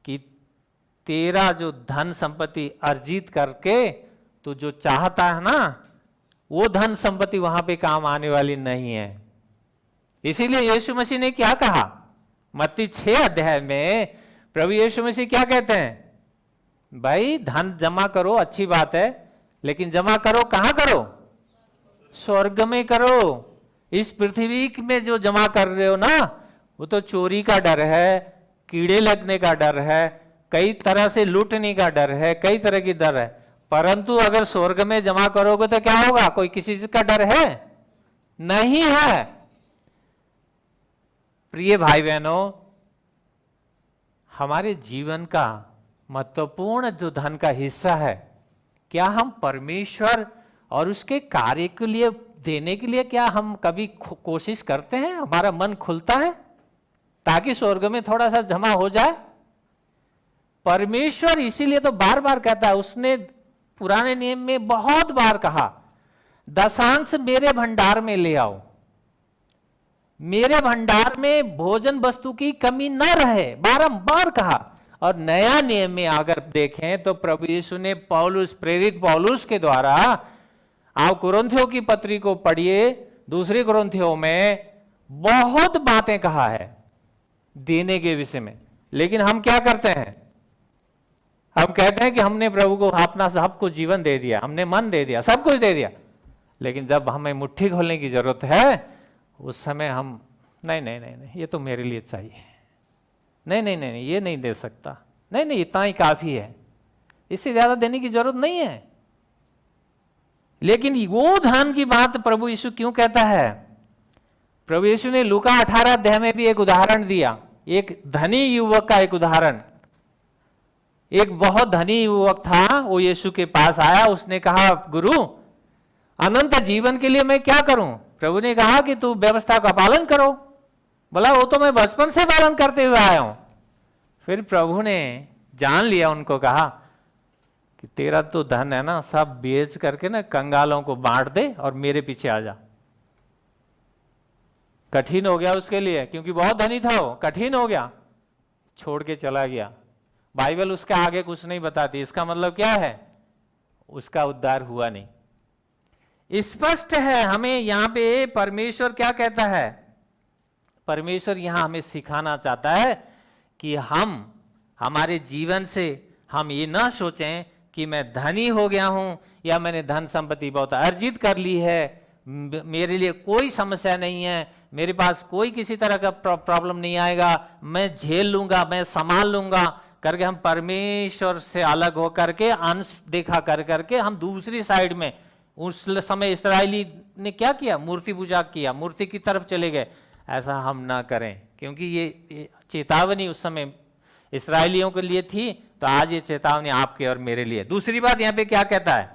कि तेरा जो धन संपत्ति अर्जित करके तो जो चाहता है ना, वो धन संपत्ति वहां पे काम आने वाली नहीं है। इसीलिए यीशु मसीह ने क्या कहा? मत्ती 6 अध्याय में प्रभु यीशु मसीह क्या कहते हैं? भाई धन जमा करो, अच्छी बात है, लेकिन जमा करो कहां करो? स्वर्ग में करो। इस पृथ्वी में जो जमा कर रहे हो ना, वो तो चोरी का डर है, कीड़े लगने का डर है, कई तरह से लूटने का डर है, कई तरह की डर है। परंतु अगर स्वर्ग में जमा करोगे तो क्या होगा? कोई किसी चीज का डर है? नहीं है। प्रिय भाई बहनों, हमारे जीवन का महत्वपूर्ण जो धन का हिस्सा है, क्या हम परमेश्वर और उसके कार्य के लिए देने के लिए क्या हम कभी कोशिश करते हैं? हमारा मन खुलता है ताकि स्वर्ग में थोड़ा सा जमा हो जाए? परमेश्वर इसीलिए तो बार बार कहता है, उसने पुराने नियम में बहुत बार कहा, दशांश मेरे भंडार में ले आओ, मेरे भंडार में भोजन वस्तु की कमी न रहे, बारंबार कहा। और नया नियम में अगर देखें तो प्रभु यीशु ने पौलुस, प्रेरित पौलुस के द्वारा, आप कुरिन्थियों की पत्री को पढ़िए, दूसरी कुरिन्थियों में बहुत बातें कहा है देने के विषय में। लेकिन हम क्या करते हैं, हम कहते हैं कि हमने प्रभु को अपना सब कुछ जीवन दे दिया, हमने मन दे दिया, सब कुछ दे दिया, लेकिन जब हमें मुट्ठी खोलने की जरूरत है उस समय हम नहीं नहीं नहीं नहीं, ये तो मेरे लिए चाहिए, नहीं नहीं नहीं, ये नहीं दे सकता, नहीं नहीं, इतना ही काफी है, इससे ज्यादा देने की जरूरत नहीं है। लेकिन वो धन की बात प्रभु यीशु क्यों कहता है? प्रभु यीशु ने लूका 18 अध्याय में भी एक उदाहरण दिया, एक धनी युवक का एक उदाहरण। एक बहुत धनी युवक था, वो यीशु के पास आया, उसने कहा, गुरु अनंत जीवन के लिए मैं क्या करूं? प्रभु ने कहा कि तू व्यवस्था का पालन करो। बोला वो तो मैं बचपन से पालन करते हुए आया हूं। फिर प्रभु ने जान लिया, उनको कहा कि तेरा तो धन है ना, सब बेच करके ना कंगालों को बांट दे और मेरे पीछे आ जा। कठिन हो गया उसके लिए, क्योंकि बहुत धनी था वो, कठिन हो गया, छोड़ के चला गया। बाइबल उसके आगे कुछ नहीं बताती, इसका मतलब क्या है? उसका उद्धार हुआ नहीं। स्पष्ट है हमें यहाँ पे परमेश्वर क्या कहता है। परमेश्वर यहाँ हमें सिखाना चाहता है कि हम हमारे जीवन से हम ये ना सोचें कि मैं धनी हो गया हूं या मैंने धन संपत्ति बहुत अर्जित कर ली है, मेरे लिए कोई समस्या नहीं है, मेरे पास कोई किसी तरह का प्रॉब्लम नहीं आएगा, मैं झेल लूंगा, मैं संभाल लूंगा करके हम परमेश्वर से अलग हो करके अंश देखा कर करके हम दूसरी साइड में, उस समय इस्राएली ने क्या किया? मूर्ति पूजा किया, मूर्ति की तरफ चले गए। ऐसा हम ना करें, क्योंकि ये चेतावनी उस समय इस्राएलियों के लिए थी, तो आज ये चेतावनी आपके और मेरे लिए। दूसरी बात यहाँ पे क्या कहता है?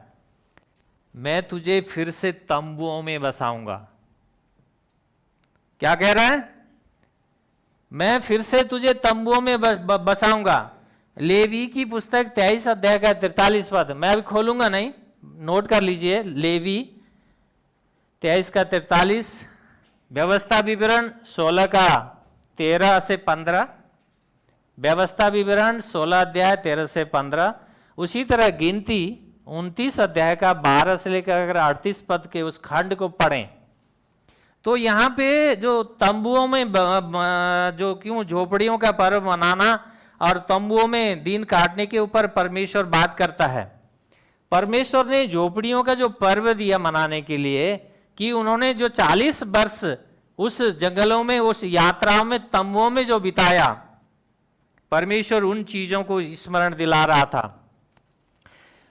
मैं तुझे फिर से तंबुओं में बसाऊंगा। क्या कह रहा है? मैं फिर से तुझे तंबुओं में बसाऊंगा। लेवी की पुस्तक 23 अध्याय का 43 पद, मैं अभी खोलूंगा नहीं, नोट कर लीजिए। लेवी 23 का 43, व्यवस्था विवरण 16 का 13 से 15, व्यवस्था विवरण 16 अध्याय 13 से 15। उसी तरह गिनती 29 अध्याय का 12 से लेकर अगर 38 पद के उस खंड को पढ़ें तो यहाँ पे जो तंबुओं में जो क्यों झोपड़ियों का पर्व मनाना और तंबुओं में दिन काटने के ऊपर परमेश्वर बात करता है। परमेश्वर ने झोपड़ियों का जो पर्व दिया मनाने के लिए कि उन्होंने जो 40 वर्ष उस जंगलों में, उस यात्राओं में, तंबुओं में जो बिताया, परमेश्वर उन चीजों को स्मरण दिला रहा था।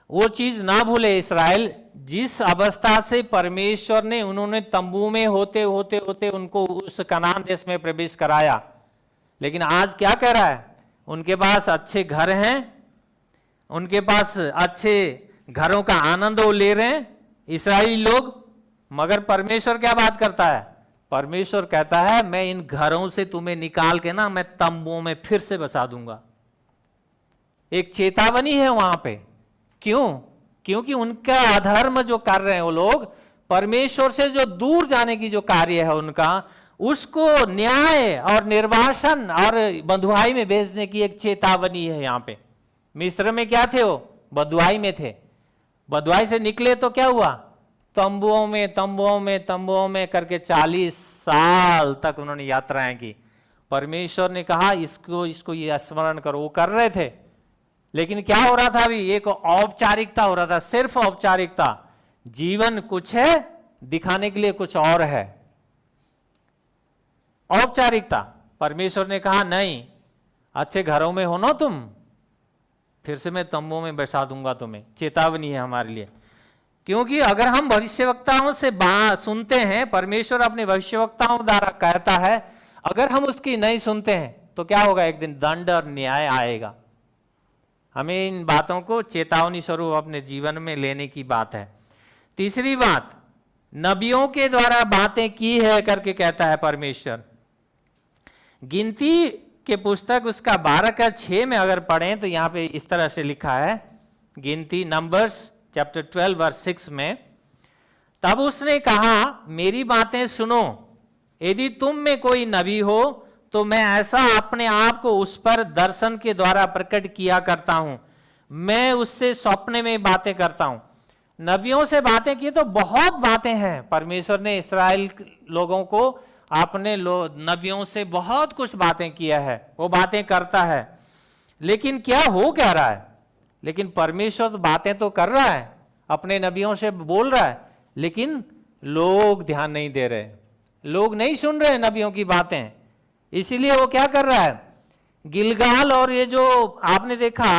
वो चीज ना भूले इस्राएल, जिस अवस्था से परमेश्वर ने उन्होंने तंबू में होते होते होते उनको उस कनान देश में प्रवेश कराया। लेकिन आज क्या कह रहा है? उनके पास अच्छे घर हैं, उनके पास अच्छे घरों का आनंद वो ले रहे हैं इस्राएली लोग, मगर परमेश्वर क्या बात करता है? परमेश्वर कहता है मैं इन घरों से तुम्हें निकाल के ना मैं तंबुओं में फिर से बसा दूंगा। एक चेतावनी है वहां पे। क्यों? क्योंकि उनका अधर्म जो कर रहे हैं वो लोग, परमेश्वर से जो दूर जाने की जो कार्य है उनका, उसको न्याय और निर्वासन और बंधुआई में भेजने की एक चेतावनी है यहाँ पे। मिस्र में क्या थे? वो बंधुआई में थे। बंधुआई से निकले तो क्या हुआ? तंबुओं में तंबुओं में तंबुओं में करके 40 साल तक उन्होंने यात्राएं की। परमेश्वर ने कहा इसको ये स्मरण करो। वो कर रहे थे, लेकिन क्या हो रहा था? अभी एक औपचारिकता हो रहा था, सिर्फ औपचारिकता। जीवन कुछ है, दिखाने के लिए कुछ और है, औपचारिकता। परमेश्वर ने कहा नहीं, अच्छे घरों में हो ना तुम, फिर से मैं तंबुओं में बैठा दूंगा तुम्हें। चेतावनी है हमारे लिए। क्योंकि अगर हम भविष्यवक्ताओं से सुनते हैं, परमेश्वर अपने भविष्यवक्ताओं द्वारा कहता है, अगर हम उसकी नहीं सुनते हैं तो क्या होगा? एक दिन दंड और न्याय आएगा। हमें इन बातों को चेतावनी स्वरूप अपने जीवन में लेने की बात है। तीसरी बात, नबियों के द्वारा बातें की है करके कहता है परमेश्वर। गिनती के पुस्तक उसका 12 का 6 में अगर पढ़ें तो यहाँ पे इस तरह से लिखा है, गिनती नंबर्स चैप्टर 12 वर्स 6 में, तब उसने कहा मेरी बातें सुनो, यदि तुम में कोई नबी हो तो मैं ऐसा अपने आप को उस पर दर्शन के द्वारा प्रकट किया करता हूं, मैं उससे सपने में बातें करता हूं। नबियों से बातें की तो बहुत बातें हैं, परमेश्वर ने इस्राएल लोगों को अपने नबियों से बहुत कुछ बातें किया है, वो बातें करता है। लेकिन क्या हो क्या रहा है? लेकिन परमेश्वर तो बातें तो कर रहा है, अपने नबियों से बोल रहा है, लेकिन लोग ध्यान नहीं दे रहे, लोग नहीं सुन रहे नबियों की बातें। इसीलिए वो क्या कर रहा है, गिलगाल और ये जो आपने देखा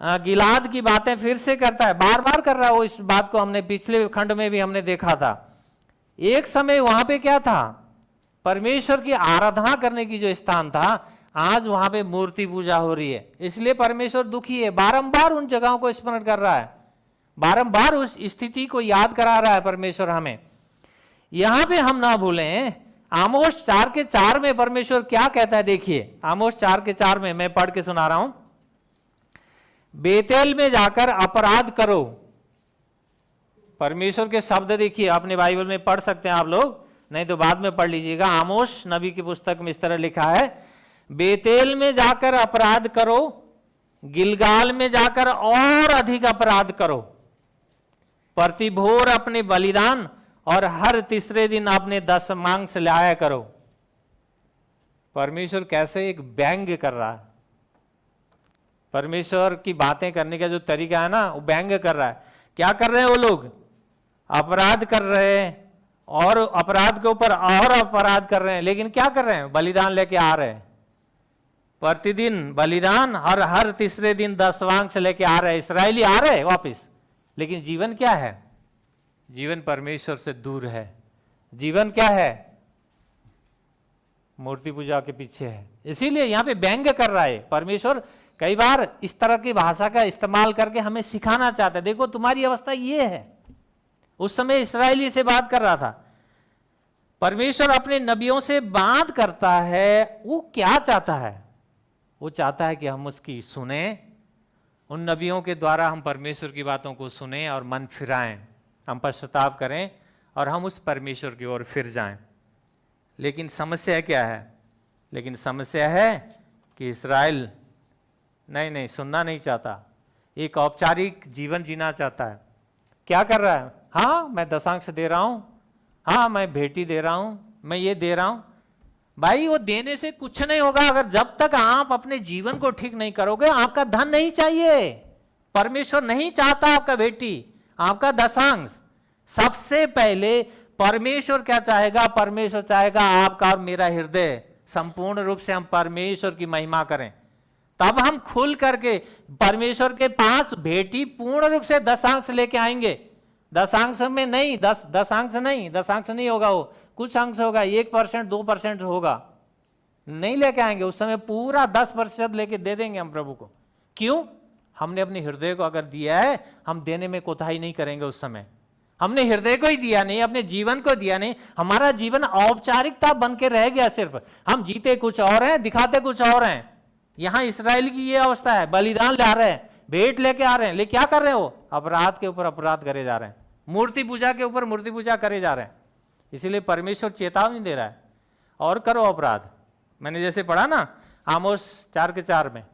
गिलाद की बातें फिर से करता है, बार बार कर रहा है वो। इस बात को हमने पिछले खंड में भी हमने देखा था। एक समय वहां पे क्या था, परमेश्वर की आराधना करने की जो स्थान था, आज वहां पे मूर्ति पूजा हो रही है। इसलिए परमेश्वर दुखी है, बारंबार उन जगहों को स्मरण कर रहा है, बारंबार उस स्थिति को याद करा रहा है परमेश्वर हमें। यहां पे हम ना भूलें, आमोस 4:4 में परमेश्वर क्या कहता है, देखिए आमोस 4:4 में मैं पढ़ के सुना रहा हूं। बेतेल में जाकर अपराध करो। परमेश्वर के शब्द देखिए, अपने बाइबल में पढ़ सकते हैं आप लोग, नहीं तो बाद में पढ़ लीजिएगा। आमोस नबी की पुस्तक में इस तरह लिखा है, बेतेल में जाकर अपराध करो, गिलगाल में जाकर और अधिक अपराध करो, प्रतिभोर अपने बलिदान और हर तीसरे दिन अपने दशमांश लाया करो। परमेश्वर कैसे एक व्यंग्य कर रहा है, परमेश्वर की बातें करने का जो तरीका है ना, वो व्यंग्य कर रहा है। क्या कर रहे हैं वो लोग, अपराध कर रहे हैं और अपराध के ऊपर और अपराध कर रहे हैं, लेकिन क्या कर रहे हैं, बलिदान लेके आ रहे हैं, प्रतिदिन बलिदान और हर तीसरे दिन दशमांश लेके आ रहे हैं। इस्राएली आ रहे हैं वापिस, लेकिन जीवन क्या है, जीवन परमेश्वर से दूर है। जीवन क्या है, मूर्ति पूजा के पीछे है। इसीलिए यहां पे व्यंग्य कर रहा है परमेश्वर। कई बार इस तरह की भाषा का इस्तेमाल करके हमें सिखाना चाहता है, देखो तुम्हारी अवस्था ये है। उस समय इस्राएली से बात कर रहा था। परमेश्वर अपने नबियों से बात करता है, वो क्या चाहता है, वो चाहता है कि हम उसकी सुने, उन नबियों के द्वारा हम परमेश्वर की बातों को सुने और मन फिराएं, हम पश्चाताप करें और हम उस परमेश्वर की ओर फिर जाएं। लेकिन समस्या क्या है, लेकिन समस्या है कि इस्राएल नहीं सुनना नहीं चाहता, एक औपचारिक जीवन जीना चाहता है। क्या कर रहा है, हाँ मैं दशांश दे रहा हूं, हाँ मैं भेंटी दे रहा हूं, मैं ये दे रहा हूं। भाई वो देने से कुछ नहीं होगा अगर जब तक आप अपने जीवन को ठीक नहीं करोगे। आपका धन नहीं चाहिए, परमेश्वर नहीं चाहता आपका भेंटी, आपका दशांश। सबसे पहले परमेश्वर क्या चाहेगा, परमेश्वर चाहेगा आपका और मेरा हृदय संपूर्ण रूप से हम परमेश्वर की महिमा करें। तब हम खुल करके परमेश्वर के पास भेंटी पूर्ण रूप से दशांश लेके आएंगे। दशांश में नहीं, दशांश नहीं होगा, वो कुछ अंश होगा, 1% 2% होगा, नहीं लेके आएंगे। उस समय पूरा 10% लेके दे देंगे हम प्रभु को। क्यों, हमने अपने हृदय को अगर दिया है, हम देने में कोताही नहीं करेंगे। उस समय हमने हृदय को ही दिया नहीं, अपने जीवन को दिया नहीं, हमारा जीवन औपचारिकता बन के रह गया। सिर्फ हम जीते कुछ और हैं, दिखाते कुछ और हैं। यहां इसराइल की ये अवस्था है, बलिदान ला रहे हैं, भेंट लेके आ रहे हैं, लेकिन क्या कर रहे हो, अपराध के ऊपर अपराध करे जा रहे हैं, मूर्ति पूजा के ऊपर मूर्ति पूजा करे जा रहे हैं। इसीलिए परमेश्वर चेतावनी दे रहा है, और करो अपराध। मैंने जैसे पढ़ा ना आमोस 4:4 में।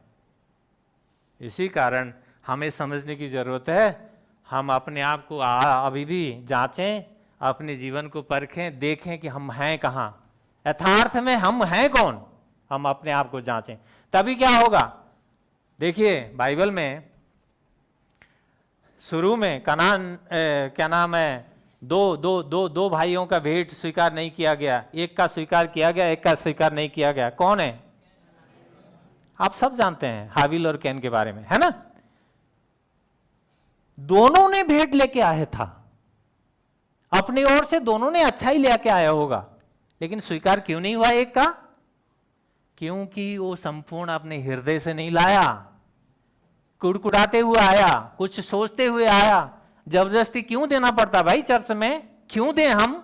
इसी कारण हमें समझने की जरूरत है, हम अपने आप को अभी भी जांचें, अपने जीवन को परखें, देखें कि हम हैं कहां, यथार्थ में हम हैं कौन। हम अपने आप को जांचें, तभी क्या होगा। देखिए बाइबल में शुरू में कनान क्या नाम है, दो भाइयों का भेंट स्वीकार नहीं किया गया, एक का स्वीकार किया गया, एक का स्वीकार नहीं किया गया। कौन है, आप सब जानते हैं, हाबिल और कैन के बारे में, है ना। दोनों ने भेंट लेके आया था, अपनी ओर से दोनों ने अच्छा ही लेके आया होगा, लेकिन स्वीकार क्यों नहीं हुआ एक का, क्योंकि वो संपूर्ण अपने हृदय से नहीं लाया, कुड़कुड़ाते हुए आया, कुछ सोचते हुए आया। जबरदस्ती क्यों देना पड़ता भाई चर्च में, क्यों दें हम,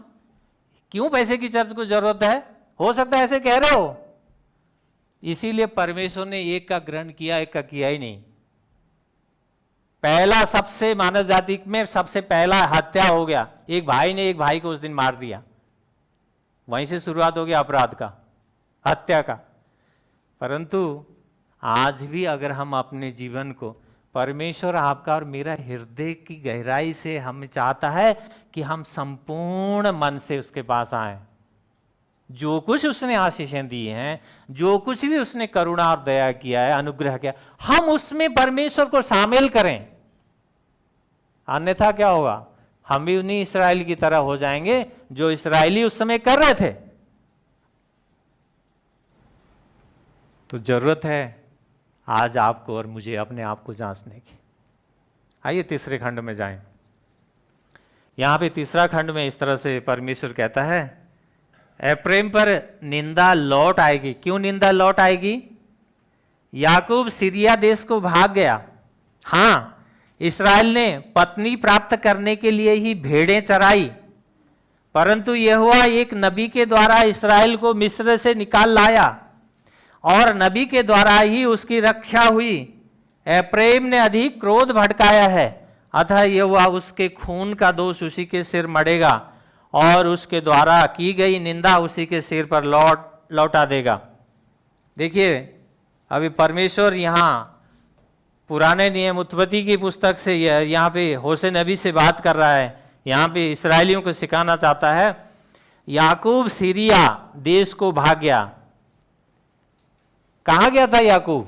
क्यों पैसे की चर्च को जरूरत है, हो सकता है ऐसे कह रहे हो। इसीलिए परमेश्वर ने एक का ग्रहण किया, एक का किया ही नहीं। पहला सबसे मानव जाति में सबसे पहला हत्या हो गया, एक भाई ने एक भाई को उस दिन मार दिया, वहीं से शुरुआत हो गया अपराध का, हत्या का। परंतु आज भी अगर हम अपने जीवन को, परमेश्वर आपका और मेरा हृदय की गहराई से हमें चाहता है कि हम संपूर्ण मन से उसके पास आए। जो कुछ उसने आशीषें दी हैं, जो कुछ भी उसने करुणा और दया किया है, अनुग्रह किया, हम उसमें परमेश्वर को शामिल करें। अन्यथा क्या होगा, हम भी उन्हीं इस्राएल की तरह हो जाएंगे जो इस्राएली उस समय कर रहे थे। तो जरूरत है आज आपको और मुझे अपने आप को जांचने की। आइए तीसरे खंड में जाएं। यहां पे तीसरा खंड में इस तरह से परमेश्वर कहता है, एफ्रेम पर निंदा लौट आएगी। क्यों निंदा लौट आएगी? याकूब सीरिया देश को भाग गया। हां, इस्राएल ने पत्नी प्राप्त करने के लिए ही भेड़ें चराई, परंतु यहोवा एक नबी के द्वारा इस्राएल को मिस्र से निकाल लाया और नबी के द्वारा ही उसकी रक्षा हुई। एफ्रेम ने अधिक क्रोध भड़काया है, अतः यहोवा उसके खून का दोष उसी के सिर मढ़ेगा और उसके द्वारा की गई निंदा उसी के सिर पर लौटा देगा। देखिए, अभी परमेश्वर यहाँ पुराने नियम उत्पत्ति की पुस्तक से यहाँ पे होशे नबी से बात कर रहा है। यहाँ पे इस्राएलियों को सिखाना चाहता है। याकूब सीरिया देश को भाग गया। कहाँ गया था याकूब?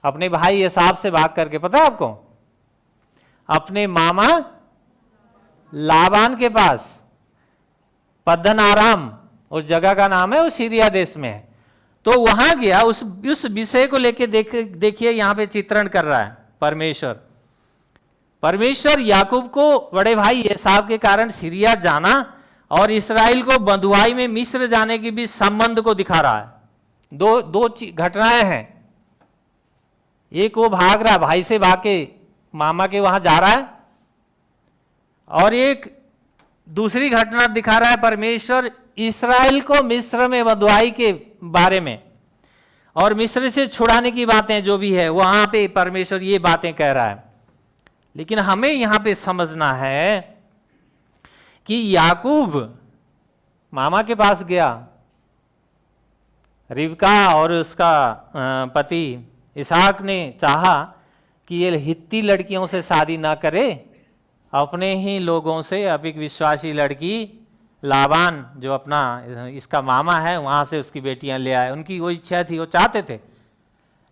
अपने भाई एसाव से भाग करके, पता है आपको? अपने मामा लाबान के पास, पद्दन आराम उस जगह का नाम है, वो सीरिया देश में है। तो वहां गया। उस विषय को लेके देखिए यहां पे चित्रण कर रहा है परमेश्वर याकूब को बड़े भाई एसाव के कारण सीरिया जाना और इस्राएल को बंधुआई में मिस्र जाने के बीच संबंध को दिखा रहा है। दो घटनाएं हैं। एक वो भाग रहा, भाई से भाग के मामा के वहां जा रहा है, और एक दूसरी घटना दिखा रहा है परमेश्वर इस्राएल को मिस्र में बंधुआई के बारे में और मिस्र से छुड़ाने की बातें जो भी है वहां पे परमेश्वर ये बातें कह रहा है। लेकिन हमें यहां पे समझना है कि याकूब मामा के पास गया, रिबका और उसका पति इसहाक ने चाहा कि ये हित्ती लड़कियों से शादी ना करे, अपने ही लोगों से, अब एक विश्वासी लड़की लाबान जो अपना इसका मामा है वहां से उसकी बेटियां ले आए। उनकी वो इच्छा थी, वो चाहते थे,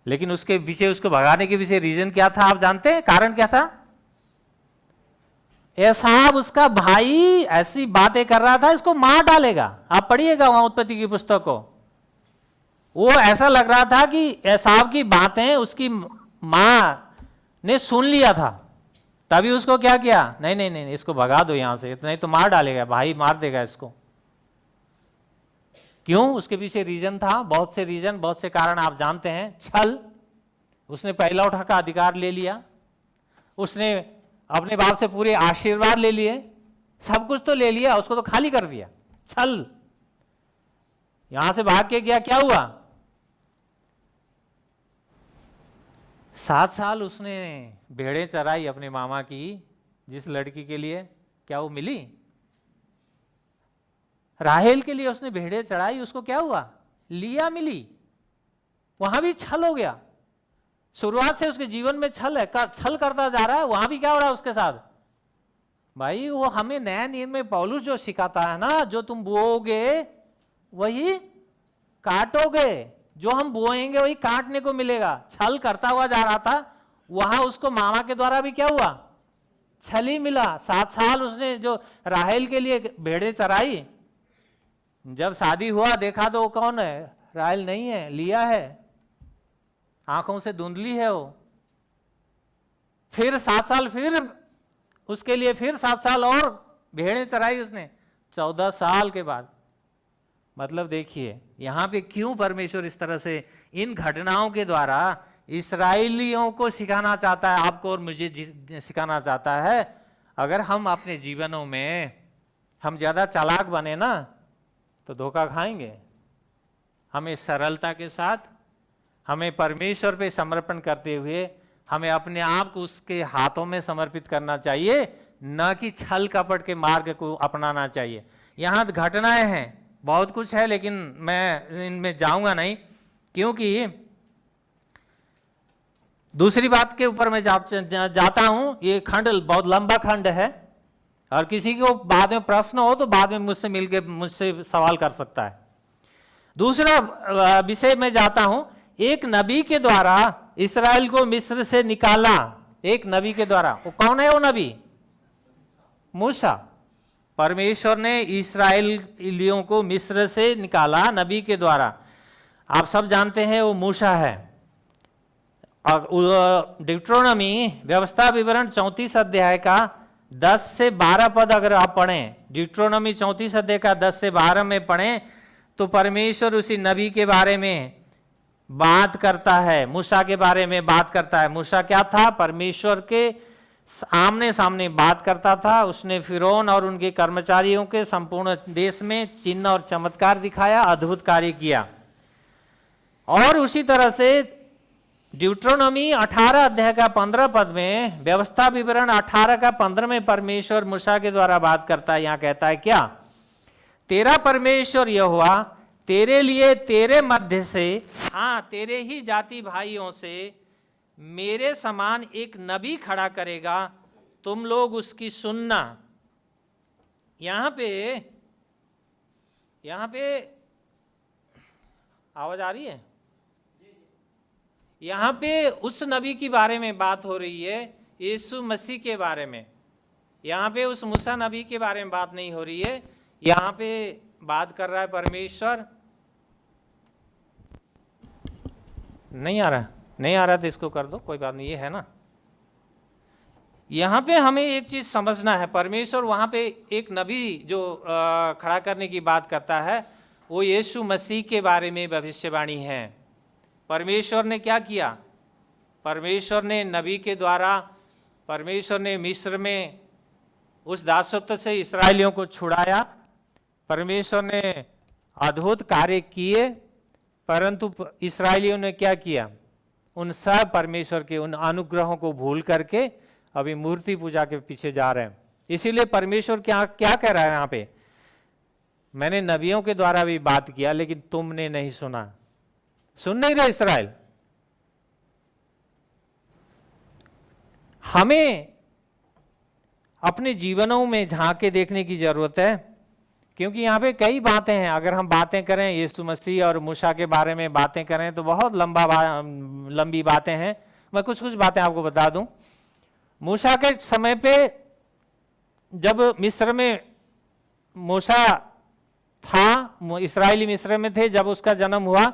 लेकिन उसके पीछे, उसको भगाने के पीछे रीजन क्या था आप जानते हैं? कारण क्या था? एसाव उसका भाई ऐसी बातें कर रहा था, इसको मार डालेगा। आप पढ़िएगा वहां उत्पत्ति की पुस्तक को। वो ऐसा लग रहा था कि एसाव की बातें उसकी मां ने सुन लिया था, तभी उसको क्या किया, नहीं नहीं नहीं, इसको भगा दो यहां से, इतना ही तो मार डालेगा, भाई मार देगा इसको। क्यों? उसके पीछे रीजन था, बहुत से रीजन, बहुत से कारण आप जानते हैं। छल, उसने पहला उठा का अधिकार ले लिया, उसने अपने बाप से पूरे आशीर्वाद ले लिए, सब कुछ तो ले लिया, उसको तो खाली कर दिया। छल, यहां से भाग के गया, क्या हुआ? 7 साल उसने भेड़ें चराई अपने मामा की, जिस लड़की के लिए, क्या वो मिली? राहेल के लिए उसने भेड़ें चढ़ाई, उसको क्या हुआ? लिया मिली। वहां भी छल हो गया। शुरुआत से उसके जीवन में छल है, छल करता जा रहा है। वहां भी क्या हो रहा है उसके साथ? भाई वो हमें नया नियम में पौलुस जो सिखाता है ना, जो तुम बोओगे वही काटोगे, जो हम बोएंगे वही काटने को मिलेगा। छल करता हुआ जा रहा था, वहां उसको मामा के द्वारा भी क्या हुआ? छल ही मिला। 7 साल उसने जो राहेल के लिए भेड़ें चराई, जब शादी हुआ देखा तो वो कौन है? राहेल नहीं है, लिया है, आंखों से धुंधली है वो। फिर 7 साल, फिर उसके लिए फिर 7 साल और भेड़ें चराई उसने, 14 साल के बाद। मतलब देखिए यहां पे क्यों परमेश्वर इस तरह से इन घटनाओं के द्वारा इस्राएलियों को सिखाना चाहता है, आपको और मुझे सिखाना चाहता है। अगर हम अपने जीवनों में हम ज्यादा चालाक बने ना तो धोखा खाएंगे। हमें सरलता के साथ, हमें परमेश्वर पे समर्पण करते हुए हमें अपने आप को उसके हाथों में समर्पित करना चाहिए, न कि छल कपट के मार्ग को अपनाना चाहिए। यहाँ घटनाएं हैं, बहुत कुछ है, लेकिन मैं इनमें जाऊंगा नहीं, क्योंकि दूसरी बात के ऊपर मैं जाता हूं। ये खंड बहुत लंबा खंड है, और किसी को बाद में प्रश्न हो तो बाद में मुझसे मिलके मुझसे सवाल कर सकता है। दूसरा विषय में जाता हूं, एक नबी के द्वारा इस्राएल को मिस्र से निकाला। एक नबी के द्वारा, वो कौन है वो नबी? मूसा। परमेश्वर ने इस्राएलियों को मिस्र से निकाला नबी के द्वारा। आप सब जानते हैं वो मूसा है। डिट्रोनॉमी व्यवस्था विवरण 34 अध्याय का 10 से 12 पद अगर आप पढ़ें, डिट्रोनॉमी 34 अध्याय का 10 से 12 में पढ़ें, तो परमेश्वर उसी नबी के बारे में बात करता है, मूसा के बारे में बात करता है। मूसा क्या था? परमेश्वर के आमने सामने बात करता था। उसने फिरौन और उनके कर्मचारियों के संपूर्ण देश में चिन्ह और चमत्कार दिखाया, अद्भुत कार्य किया। और उसी तरह से ड्यूट्रोनॉमी 18 अध्याय का 15 पद में, व्यवस्था विवरण 18 का 15 में परमेश्वर मूसा के द्वारा बात करता है। यहां कहता है क्या? तेरा परमेश्वर यहोवा तेरे लिए तेरे मध्य से, हाँ, तेरे ही जाति भाइयों से मेरे समान एक नबी खड़ा करेगा, तुम लोग उसकी सुनना। यहां पे आवाज आ रही है? यहां पे उस नबी के बारे में बात हो रही है, यीशु मसीह के बारे में। यहां पे उस मूसा नबी के बारे में बात नहीं हो रही है। यहां पे बात कर रहा है परमेश्वर। नहीं आ रहा तो इसको कर दो, कोई बात नहीं, ये है ना। यहां पे हमें एक चीज समझना है, परमेश्वर वहां पे एक नबी जो खड़ा करने की बात करता है, वो यीशु मसीह के बारे में भविष्यवाणी है। परमेश्वर ने क्या किया? परमेश्वर ने नबी के द्वारा, परमेश्वर ने मिस्र में उस दासत्व से इस्राएलियों को छुड़ाया। परमेश्वर ने अद्भुत कार्य किए, परंतु इस्राएलियों ने क्या किया? उन सब परमेश्वर के उन अनुग्रहों को भूल करके अभी मूर्ति पूजा के पीछे जा रहे हैं। इसीलिए परमेश्वर क्या कह रहा है यहाँ पे? मैंने नबियों के द्वारा भी बात किया, लेकिन तुमने नहीं सुना। सुन नहीं रहे इस्राएल। हमें अपने जीवनों में झांक के देखने की जरूरत है, क्योंकि यहाँ पे कई बातें हैं। अगर हम बातें करें यीशु मसीह और मूसा के बारे में बातें करें तो बहुत लंबी बातें हैं। मैं कुछ बातें आपको बता दूं। मूसा के समय पे जब मिस्र में मूसा था, इस्राएली मिस्र में थे, जब उसका जन्म हुआ,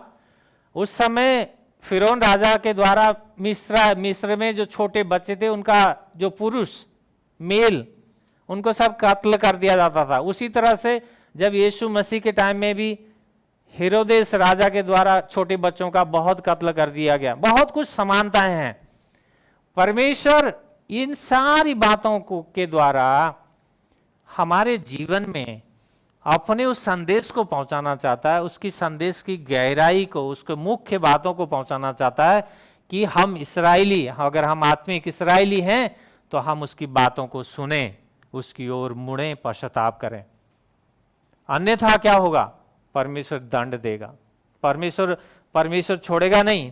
उस समय फिरौन राजा के द्वारा मिस्र में जो छोटे बच्चे थे, उनका जो पुरुष मेल, उनको सब कत्ल कर दिया जाता था। उसी तरह से जब यीशु मसीह के टाइम में भी हेरोदेस राजा के द्वारा छोटे बच्चों का बहुत कत्ल कर दिया गया। बहुत कुछ समानताएं हैं। परमेश्वर इन सारी बातों को के द्वारा हमारे जीवन में अपने उस संदेश को पहुंचाना चाहता है, उसकी संदेश की गहराई को, उसके मुख्य बातों को पहुंचाना चाहता है कि हम इस्राएली, अगर हम आत्मिक इस्राएली हैं तो हम उसकी बातों को सुने, उसकी ओर मुड़ें, पश्चाताप करें। अन्यथा क्या होगा? परमेश्वर दंड देगा। परमेश्वर छोड़ेगा नहीं,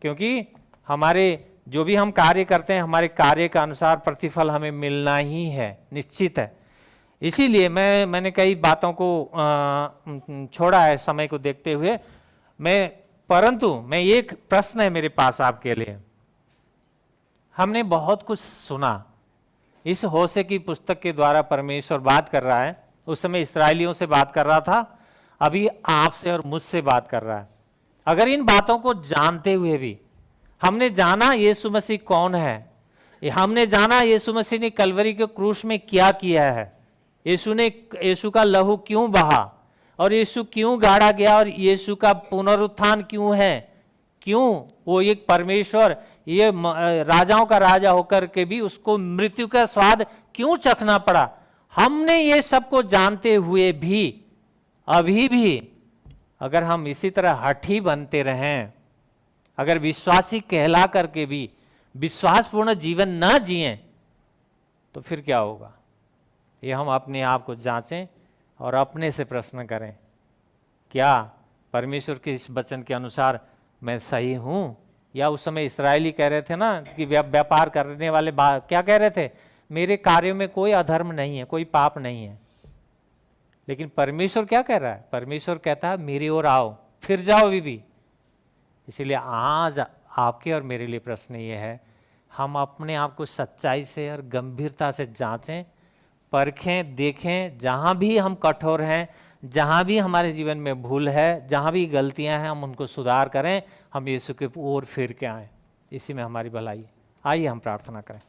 क्योंकि हमारे जो भी हम कार्य करते हैं, हमारे कार्य के अनुसार प्रतिफल हमें मिलना ही है, निश्चित है। इसीलिए मैंने कई बातों को छोड़ा है समय को देखते हुए। परंतु एक प्रश्न है मेरे पास आपके लिए। हमने बहुत कुछ सुना, इस होशे की पुस्तक के द्वारा परमेश्वर बात कर रहा है। उस समय इस्राएलियों से बात कर रहा था, अभी आपसे और मुझसे बात कर रहा है। अगर इन बातों को जानते हुए भी हमने जाना यीशु मसीह कौन है, हमने जाना यीशु मसीह ने कलवरी के क्रूस में क्या किया है, यीशु का लहू क्यों बहा, और यीशु क्यों गाड़ा गया, और यीशु का पुनरुत्थान क्यों है, क्यों वो एक परमेश्वर, ये राजाओं का राजा होकर के भी उसको मृत्यु का स्वाद क्यों चखना पड़ा। हमने ये सबको जानते हुए भी अभी भी अगर हम इसी तरह हठी बनते रहें, अगर विश्वासी कहला करके भी विश्वासपूर्ण जीवन न जिए तो फिर क्या होगा? ये हम अपने आप को जांचें और अपने से प्रश्न करें, क्या परमेश्वर के इस वचन के अनुसार मैं सही हूं? या उस समय इस्राएली कह रहे थे ना कि व्यापार करने वाले क्या कह रहे थे? मेरे कार्यों में कोई अधर्म नहीं है, कोई पाप नहीं है। लेकिन परमेश्वर क्या कह रहा है? परमेश्वर कहता है मेरी ओर आओ, फिर जाओ भी। इसीलिए आज आपके और मेरे लिए प्रश्न ये है, हम अपने आप को सच्चाई से और गंभीरता से जांचें, परखें, देखें, जहाँ भी हम कठोर हैं, जहाँ भी हमारे जीवन में भूल है, जहाँ भी गलतियाँ हैं, हम उनको सुधार करें, हम यीशु के ओर फिर के आएँ। इसी में हमारी भलाई है। आइए हम प्रार्थना करें।